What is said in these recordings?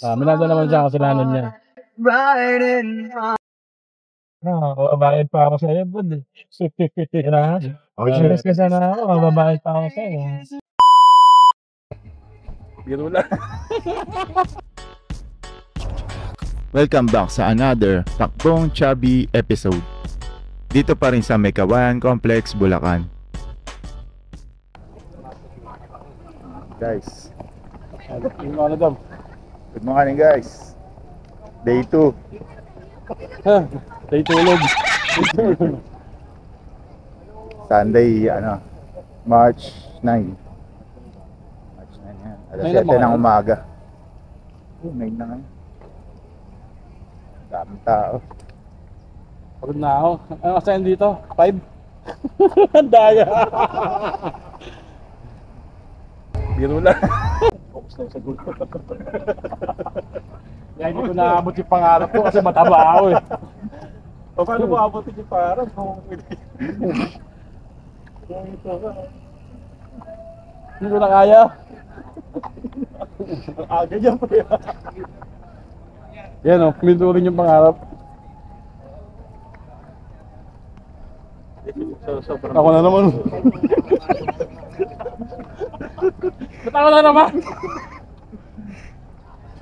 Minado naman siya kasalanan niya. Babayad pa ako sa'yo, bud. Serious ka sana ako, mababayad pa ako sa'yo. Biro lang. Welcome back sa another Takbong Chubby episode. Dito pa rin sa Mekawayan Complex, Bulacan. Guys, good morning guys. Day 2. Day tulog. Sunday, March 9. March 9 yan. Alas 7 ng umaga. May na ngayon. Daming tao. Pagod na ako. Ano kasi dito? 5? Ang daya. Biro lang. Focus lang sa goal. Kaya hindi ko naabot yung pangarap ko kasi mataba ako eh. O paano mo abutin yung pangarap? Hindi ko na kaya. Aga dyan pa yan. Yan o, pinto rin yung pangarap. Ako na naman. Ba't ako na naman?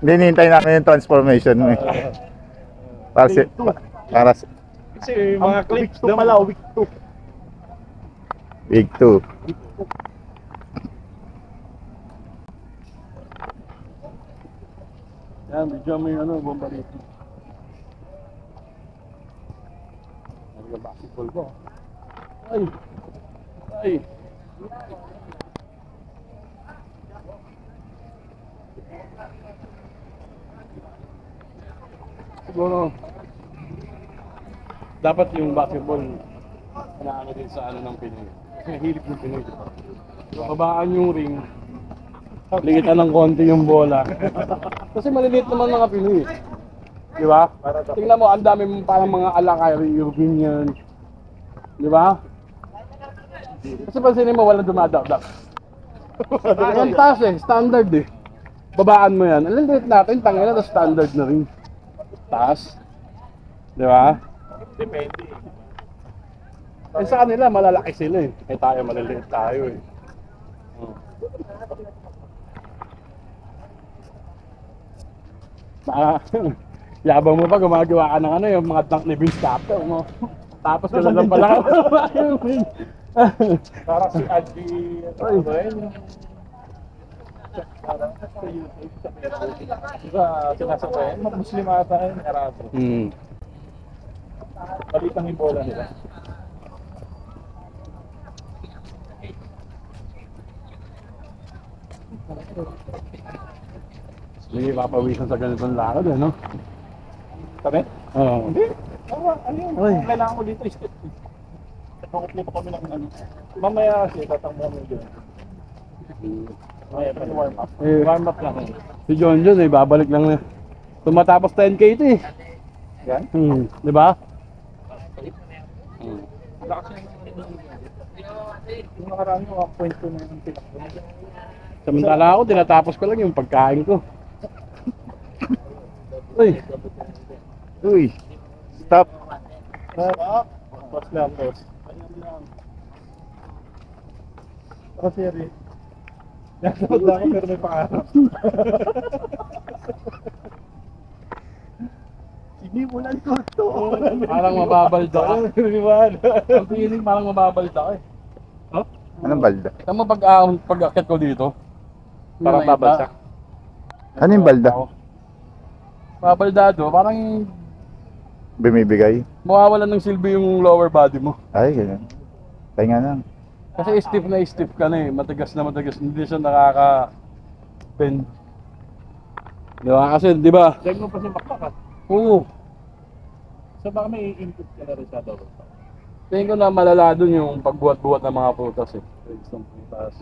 Hindi, nihintay namin yung transformation mo eh. Para Kasi mga clips na pala, week 2. Week 2. Yan, medyo may bombarito. Ano yung basketball ko? Ay! Ay! Siguro dapat yung basketball ano din sa ng Pinoy. Kasi hilig ng Pinoy, diba? Babaan yung ring, ligitan ng konti yung bola. Kasi maliliit naman mga Pinoy, di ba? Tingnan mo, ang dami parang mga Kyrie Irving yan, di ba? Kasi pansinin mo, walang dumadakdak. Ang taas eh, standard eh. Babaan mo yan, ang liit natin, tangina na standard na rin. Taas, di ba? Depende. Eh sa kanila malalaki sila eh. Eh tayo maliliit tayo eh. Yabang mo pa gumagawa ka ng yung mga dunk ni Vince Carter mo. Tapos gano'n lang pala. Parang si Adji parang sa YouTube sa Facebook. Diba sinasabayan? Muslim ata yung Arabo. Balitang yung bola nila. Hindi papawisan sa ganitong lakad eh, no? Kami? Oo. Hindi. Ano yun? Kailangan ko dito step. Nakukli pa kami ng mamaya kasi tatang mo dito. Mamaya pa warm up. Warm up lang. Si John eh, babalik lang na. Tumatapos 10K ito eh. Yan? Di ba? Yung nakaraan yung 1.2 na yung tinakbo. Samantala ako, tinatapos ko lang yung pagkain ko. Uy! Uy! Stop! Stop! Boss lang, boss. Kasi rin. Nakapag lang ako pero may pangarap. Sinimulan ko ito. Parang mababalda ka. Ang feeling parang mababalda ka eh. Huh? Anong balda? Tama pag-akit ko dito. Parang babalda. Ano yung balda? Babaldado, parang Bumibigay? mawawalan ng silbi yung lower body mo. Ay, ganyan. Kaya nga lang. Kasi stiff ka na eh. Matigas na matigas. Hindi siya nakaka-bend. Di ba? Kasi, di ba? Check mo pa si Makmak. Oo. So baka may input ka na rin sa double. Tingin ko na malala dun yung pagbuhat-buhat ng mga prutas eh. Isang prutas.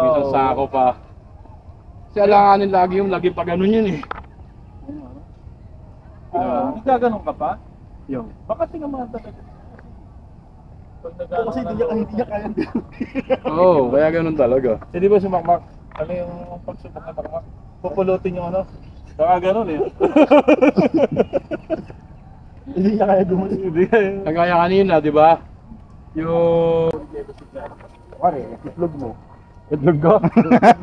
Minsan sako pa. Kasi alanganin lagi yung lagi pa ganun yun eh. Nagkaganon ka pa? Yung. Baka tingnan mo talaga. Kasi hindi niya kaya din. Oo, kaya ganun talaga. Hindi ba si Makmak? Ano yung pagsubok na Makmak? Pupulutin yung ano? Baka ganun eh. Hindi niya kaya gumawa. Hindi kaya. Kagaya kanina, di ba? Yung... Pare, itlog mo. Itlog ko?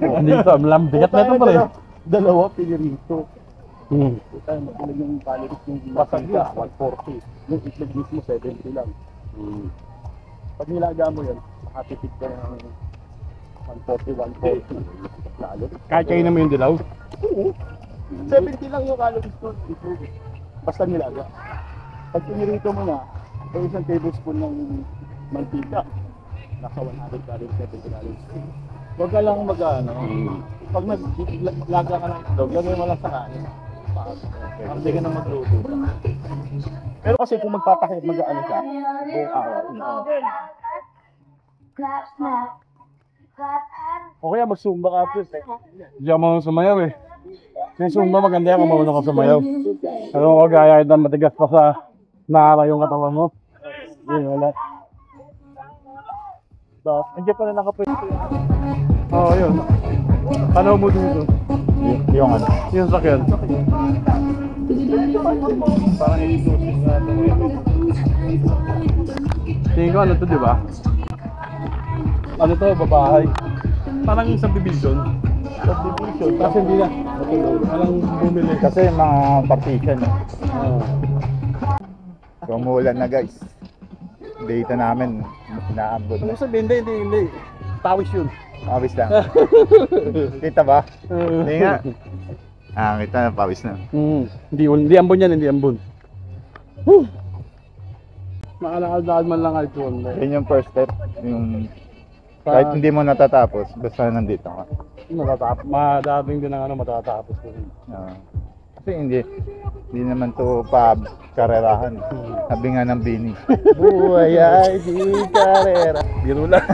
Hindi ito, bigat na ito pala eh. Dalawa, pinirito. Hmm. Ito, matulag yung calories yung Basag ka, yun. 140. Yung itlog mismo, 70 lang. Pag nilaga mo yan, makatipid ka ng 140. Lalo. Kahit kayo naman yung dilaw? Oo. 70 lang yung calories ko. Itlog. Basta nilaga. Pag pinirito mo na, ito isang tablespoon ng mantika. Nasa 100 calories, 70 calories. Huwag ka lang mag-ano. Pag naglaga ka ng itlog, lagay mo lang sa kanin. Para hindi ka na magluto. Pero kasi kung magpapakit, mag-ano ka, buong araw. O kaya mag-zumba ka first eh. Hindi ako marunong sumayaw eh. Yung zumba maganda yan kung marunong ka sumayaw. Pero kung kagaya ito matigas pa sa naara yung katawan mo. Hindi, wala. Tapos, hindi pa na nakapwede. Oo, yun. Paano mo dito? Yung ano. Yung sakyan. Parang exclusive na ito. Tingin ko ano to, di ba? Ano to, babahay. Parang subdivision. Subdivision. Kasi hindi na. Walang bumili. Kasi yung mga partition. Oo. So, umuulan na guys. Data namin, inaambot Ano na. sabihin? Hindi. Tawis yun. Pawis lang. Kita ba? Hindi nga. Ah, kita na, pawis na. Hindi ambon yan, hindi ambon. Whew! Makalakal-lakal man lang kahit yun. Yun yung first step. Yung kahit hindi mo natatapos, basta nandito ka. Madating din ang matatapos ko. Ah. Kasi hindi naman to pa karerahan. Sabi nga ng Bini. Buhay ay di karera. Biro lang.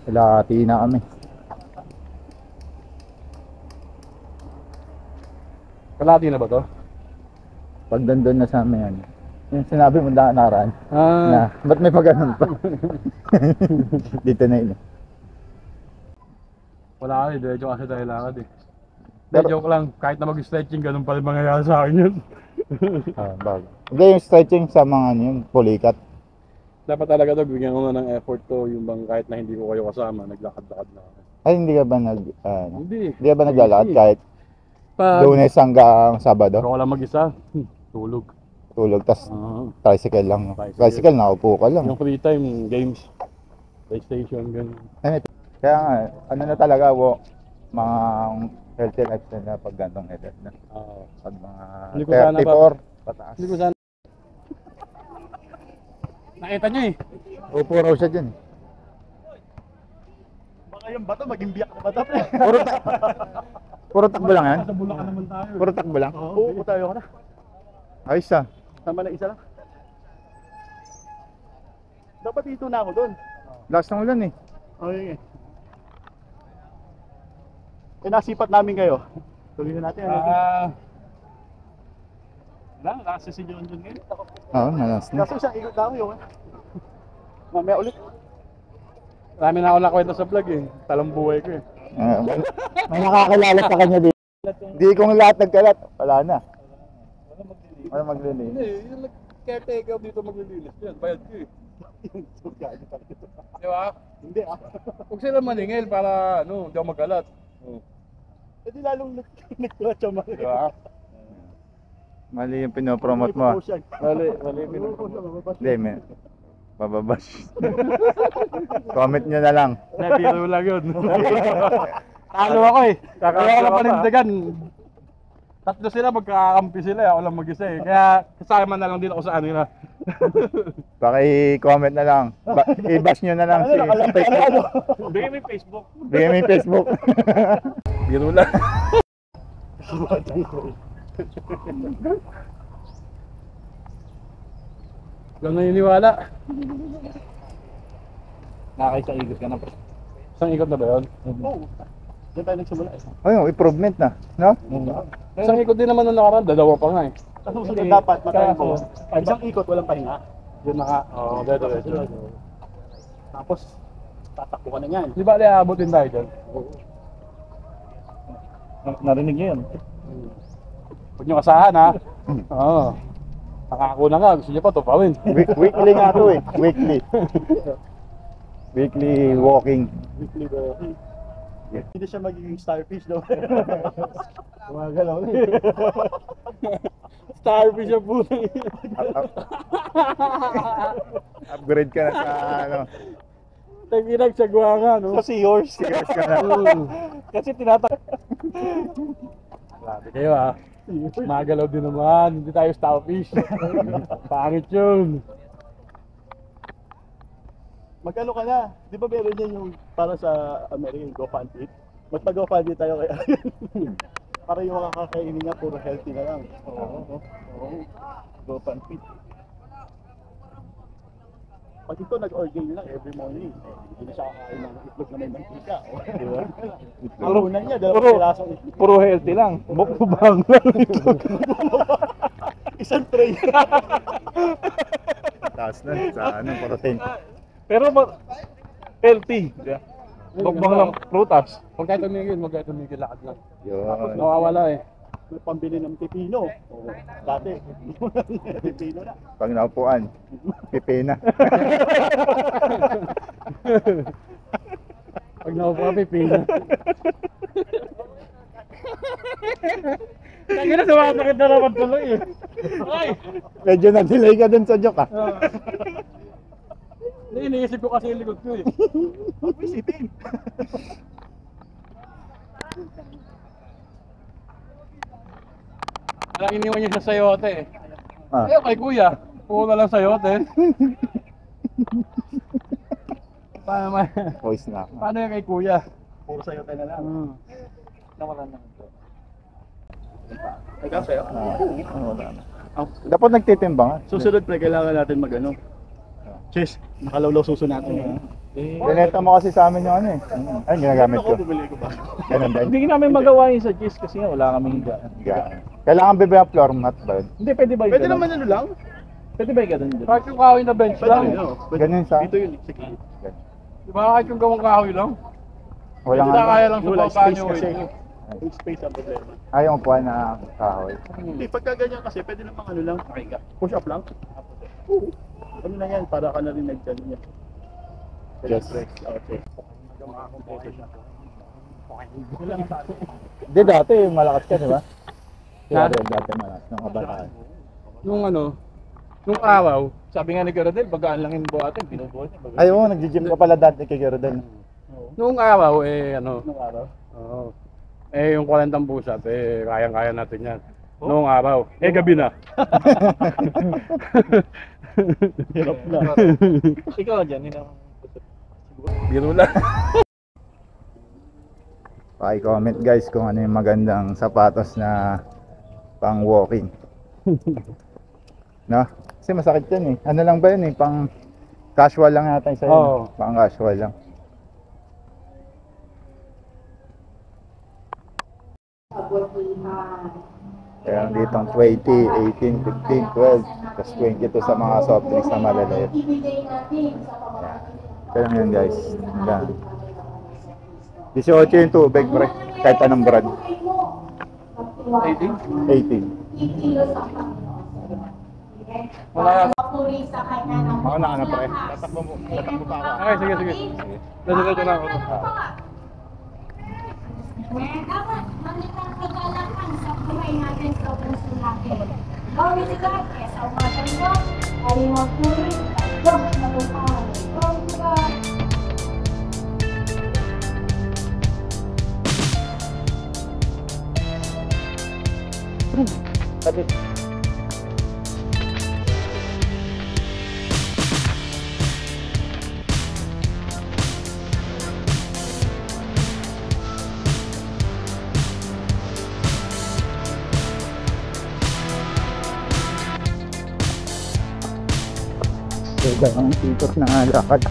Kalahati na kami. Kalahati na ba to? Pag nandun na sa amin yan. Yung sinabi mo nakaraan. Na, ba't may pag-anon pa? Dito na yun. Wala ka diretso kasi tayo lakad eh. Hindi, joke lang. Kahit na mag-stretching, ganun pa rin mangyayari sa akin yun. Bago. Hindi, yung stretching sa mga ano yun, pulikat. Dapat talaga to, bigyan ko nga ng effort to. Yung bang kahit na hindi ko kayo kasama, naglakad-lakad na ako. Ay, hindi ka ba Hindi. hindi ka ba naglalakad Easy. kahit Lunes hanggang Sabado? Ako lang mag-isa. Tulog. Tulog, tas Oo. tricycle lang. No? Tricycle. Tricycle, nakaupo ka lang. Yung free time, games, PlayStation, ganun. Kaya nga, ano na talaga, mga healthy lifestyle na pag gantong edad na. Oo. Pag mga Hindi ko sana 34, pataas. Hindi ko sana. Nakita niyo eh. Upo raw siya dyan. Baka yung bato, maging biyak na bato. Puro takbo lang yan? Sa Bulacan naman tayo. Puro takbo lang? Oo, tayo ka na. Ayos ah. Tama na isa lang. Dapat dito na ako doon. Last ng ulan eh. Okay. Nasipat namin kayo. Tuloy na natin. Wala, si John ngayon. Oo, malas na. Kaso isang ikot lang yung mamaya ulit. Marami na ako nakwento sa vlog eh. Talang buhay ko eh. May nakakilala sa kanya dito. Di kong lahat nagkalat. Wala na. Wala maglinis. Hindi, yung caretaker dito maglilinis yan. Bayad ko eh. Di ba? Hindi ah. Huwag sila maningil para ano, hindi ako magalat. Hindi lalong nagkulat siya mga. Di ba? Mali yung pinopromote mo. Mali. Hindi, may mababash. Comment nyo na lang. Biro lang yun. Talo ako eh. Kaya wala panindagan. Tatlo sila, magkakampi sila. Ako lang mag-isa eh. Kaya kasama na lang din ako sa ano na. Paki-comment na lang. I-bash nyo na lang si Facebook. Bigay mo yung Facebook. Bigay mo yung Facebook. Biro lang. Huwag naniniwala. Nakakaisang ikot ka na pa. Isang ikot na ba yun? Oo. Diyan tayo nagsimula eh. Ayun, improvement na. No? Isang ikot din naman na nakaraan. Dalawa pa nga eh. Kasi susunod dapat matayin mo. Isang ikot walang pahinga. Yun na nga. Oo, dito. Tapos tatakbo ka na yan. Di ba abutin tayo dyan? Narinig niyo yun? Huwag nyo kasahan ha. Oo. Nakako na nga, gusto nyo pa tupawin. Weekly nga to eh. Weekly. Weekly walking. Weekly walking. Hindi siya magiging starfish daw. Gumagalaw na eh. Starfish ang puto. Upgrade ka na sa ano. Taginag sa guwanga, no? Kasi yours. Sigas ka na. Kasi tinatak. Grabe kayo ha. Magalaw din naman, hindi tayo starfish. Pangit yun. Magkano ka na? Di ba meron yan yung para sa American GoFundMe? Magpa-GoFundMe tayo kaya. Para yung mga kakainin niya, puro healthy na lang. Oo. GoFundMe. Pag ito nag-orgain lang every morning, hindi na siya kakain ng itlog na may mantika. Di ba? Puro na niya, dalawang pirasong itlog. Puro healthy lang. Mukbang lang. Isang tray. Taas na sa ano, protein. Pero healthy. Mukbang lang prutas. Huwag kayo tumigil, lakad lang. Yun. Nawawala eh. May pambili ng pipino. Dati, pipino na. Pag naupuan, pipina. Pag naupo ka, pipino. Tangina, sumasakit na naman tuloy eh. Ay! Medyo na-delay ka dun sa joke ah. Iniisip ko kasi yung likod ko eh. Huwag mo isipin. Alang iniwan niyo sa sayote eh. Ah. Ayaw kay kuya. Puro na lang sayote. Voice na. Paano yung kay kuya? Puro sa'yo tayo na lang. Nawalan naman to. Ikaw sa'yo? Wala na. Dapat nagtitimbangan. Susunod pre, kailangan natin mag-ano. Chess, nakalawlaw suso natin. Binenta mo kasi sa amin yung ano eh. Ayun, ginagamit ko. Ako, bumili ko ba? Ganun din. Hindi namin magawa yun sa chess kasi nga wala kaming higa. Kailangan bebe ang floor mat ba yun? Hindi, pwede ba yun? Pwede naman ano lang. Pwede ba yung ganun dyan? Kahit yung kahoy na bench Pwede lang. yun, no? Pwede. Ganun sa- Dito yun, sige. Di ba kahit yung gawang kahoy lang? Walang Hindi na ano. kaya lang sa Wala baba space nyo kasi. eh. Yung space ang problema. Ayaw upuan na kahoy. Hindi, pagka ganyan kasi, pwede namang ano lang, push up lang. Ano na yan, para ka na rin nag-gan niya. Yes. Okay. Hindi dati malakas ka, di ba? Dati malakas. Nung kabataan. Nung ano, nung araw, sabi nga ni Garadel, bagaan lang yung buhatin, binubuhat niya. Ay, oo, nag-gym ka pala dati kay Garodel. Nung araw, eh ano, Nung araw. oo. Eh yung 40 pusat, eh kayang-kaya natin yan. Noong araw, eh gabi na. Hirap na. Ikaw dyan, hindi naman. Biro lang. Paki-comment guys kung ano yung magandang sapatos na pang walking. No? Kasi masakit yan eh. Ano lang ba yun eh? Pang casual lang yata yung sa'yo. Oo. Pang casual lang. Kaya dito 20, 18, 15, 12, tapos 22 sa mga soft drinks na malalait. Kaya yun guys. Yan. 18 yung tubig pre. Kahit anong brand. 18. Wala yan. Ako na pre. Tatakbo pa ako. Okay, sige, sige. Nandito na ako. Dapat magandang kagalakan sa buhay natin sa puso natin. Gawin si God, kaya sa umasan ko, ay magpuri, tatlog na buhay. Gawin si God. Ganda ng titos na lakad.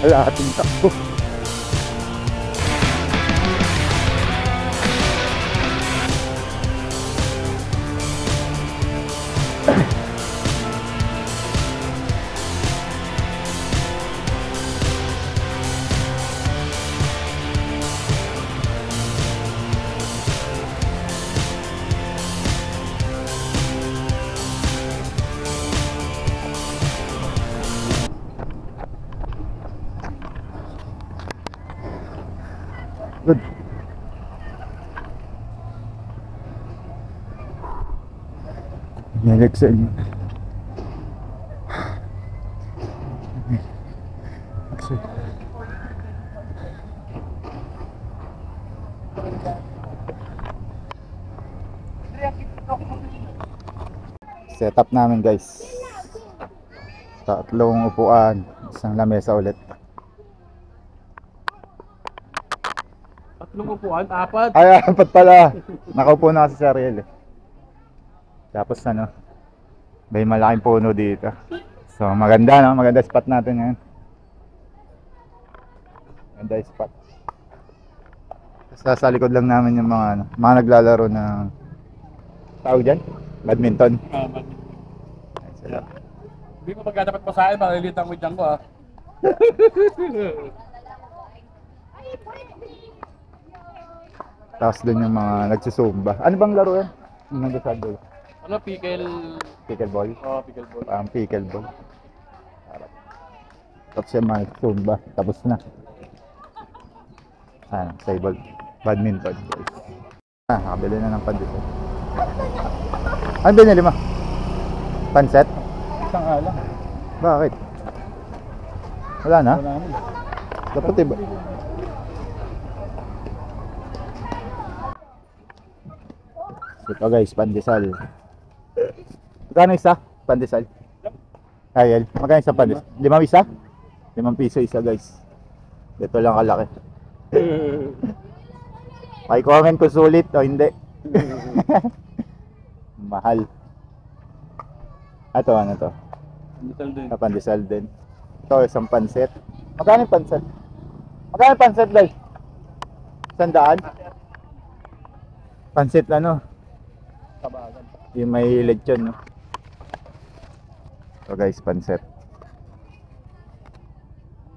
Wala ating takbo. Panilig sa inyo. Setup namin guys. Tatlong upuan, isang lamesa ulit. Tatlong upuan, apat. Ay, apat pala. Nakaupo na kasi si Ariel eh. Tapos ano, may malaking puno dito. So maganda no, maganda spot natin ngayon. Maganda spot. Tapos sa likod lang namin yung mga ano, mga naglalaro ng tawag dyan? Badminton. Ayun sila. Hindi ko magkatapat pa sa akin, malilitan ko dyan ko ah. Tapos dun yung mga nagsusumba. Ano bang laro yan? Yung nagsasabi? Ano, pickle? Pickleball? Oh, pickleball. Pickleball. Tapos yung mga nagsusumba. Tapos na. Table. Badminton. Nakabili na ng pandito. Ano binili mo? Panset? Isang alang. Bakit? Wala na? Wala na. Dapat iba. Ito guys, pandesal. Magkano isa? Pandesal? Ayel, magkano isa pandesal? 5 isa? 5 piso isa guys. Ito lang kalaki. Comment kung sulit o hindi. Mahal. Ito ano to? Pandesal din. Pandesal din. Ito isang pansit. Magkano yung pansit? Magkano yung pansit guys? 100? Pansit ano? Kabagan. Yung may lechon, no? So guys, pansit.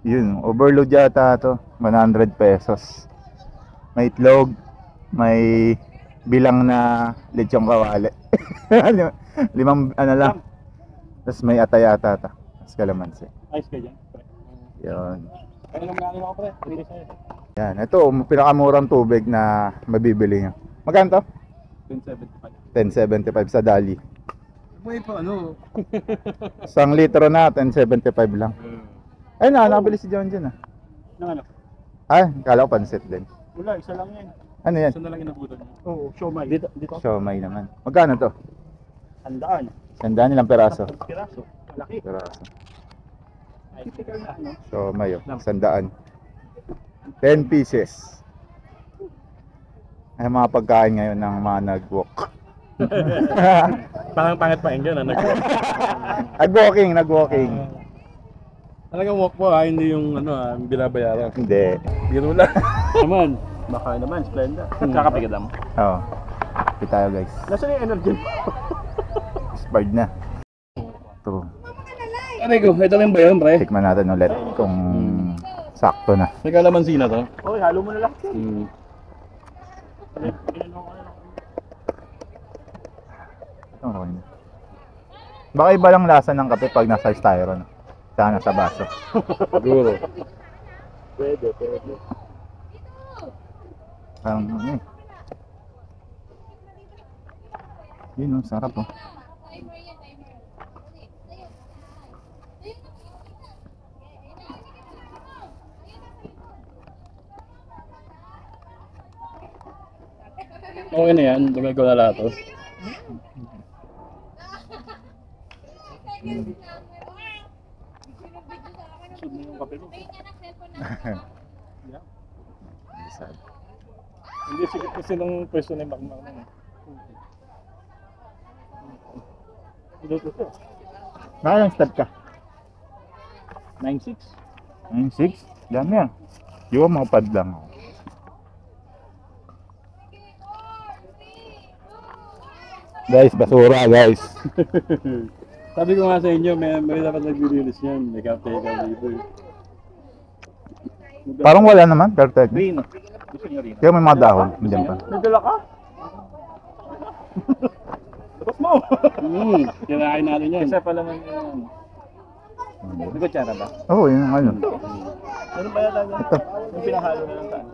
Yun, overload yata to. 100 pesos. May itlog, may bilang na lechong kawali. 5 ano lang. Tapos may atay-ata ta. Tapos kalamansi. Ayos ka dyan. Yun. Kaya nung galing ako pre. Hindi sa'yo. Yan, ito pinakamurang tubig na mabibili nyo. Magkano to? 10.75. 10.75 sa Dali. May pa ano? 1 litro na, 10.75 lang. Ay na, nakabili si John dyan ah. Nang ano? Ay, kala ko pansit din. Wala, isa lang yan. Ano yan? Saan na lang inabutan niyo? Oo, siomay. Dito. Siomay naman. Magkano to? 100. 100 nilang peraso. Piraso. Malaki. Peraso. Ay, typical na ano. Siomay oh, 100. 10 pieces. Ay mga pagkain ngayon ng mga nag-walk. Parang pangit pa enggan na Nag-walking. Talagang walk po ha, hindi yung ano ha, binabayaran. Hindi. Biro lang. Naman. Baka naman, Splenda. Kakapigidam. Oo. Hindi tayo guys. Nasaan yung energy? Expired na. Ito. Aray ko, ito lang ba yun, pre? Tikman natin ulit kung sakto na. May kalamansi na to? Okay, halo mo na lang. Baka iba lang lasa ng kape pag nasa styroon. Sana sa baso. Siguro. Pwede. Parang ano eh. Yun oh, sarap oh. Okay na yan, lagay ko na lahat to. Sud mo yung kape mo. Hindi, sige kasi nung pwesto na yung makmak na. Dito to. Nakailang step ka? 9.6. 9.6? Dami ah. Di ba mga pad lang? Guys, basura guys. Sabi ko nga sa inyo, may dapat nag-release yan. May kape dito. Parang wala naman, perfect. Green. Gusto nyo rin. Kaya may mga dahon, hindi pa. May dala ka? Tapos mo! Kinain natin yan. Isa pa naman yun. May kutsara ba? Oo, yun ang ano. Ano ba yata niya? Yung pinahalo na lang saan?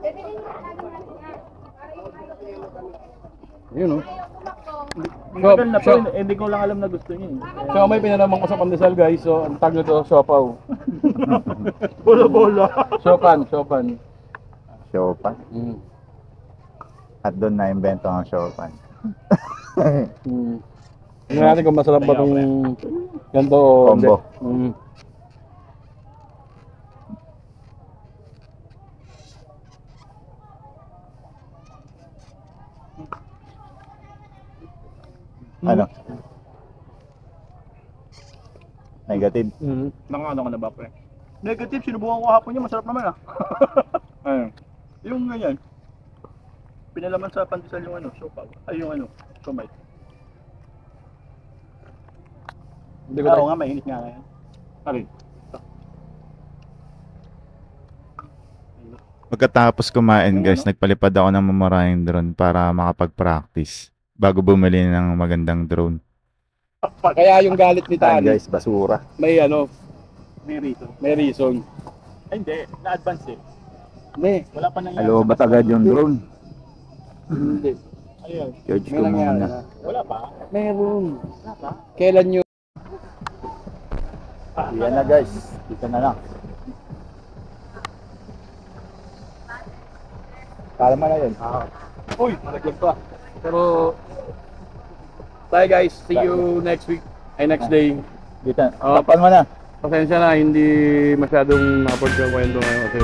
Yun oh. Matagal na So- po, hindi ko lang alam na gusto niya. So may pinalaman ko sa pandesal guys. So ang tag nito, siopaw. Bola-bola. Siopan. Siopan. Mm. At doon na-invento ang siopan. Tingnan natin kung masarap ba itong ganito o Combo. hindi. Ano? Negative. Nakakano ka na ba, pre? Negative, sinubukan ko hapon niya, masarap naman ah. Ayun. Yung ganyan. Pinalaman sa pandesal yung ano, siopaw. Ay, yung ano, siomay. Hindi ko Oo tayo. nga, mainit nga ngayon. Arin. Pagkatapos kumain guys, nagpalipad ako ng maraming drone para makapag-practice bago bumili ng magandang drone. Kaya yung galit ni Ayan Tani, guys, basura. may ano, May reason. may reason. Ay, hindi. Na-advance eh. Hindi. Wala pa nangyari. Alobat agad yung drone. Hindi. Ayun. George May ko nangyari muna. na. Wala pa. Meron. Wala pa. Kailan nyo? Yan na guys, dito na lang. Kalma na yun. Uy, malaglag pa. Pero, tayo guys, see you next week. Ay, next day. Dito. Oh. Tapan mo na. Pasensya na, hindi masyadong na-afford yung kwento ngayon kasi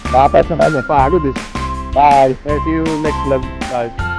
Dapat na kanya. pagod eh. Bye. See you next vlog. Bye.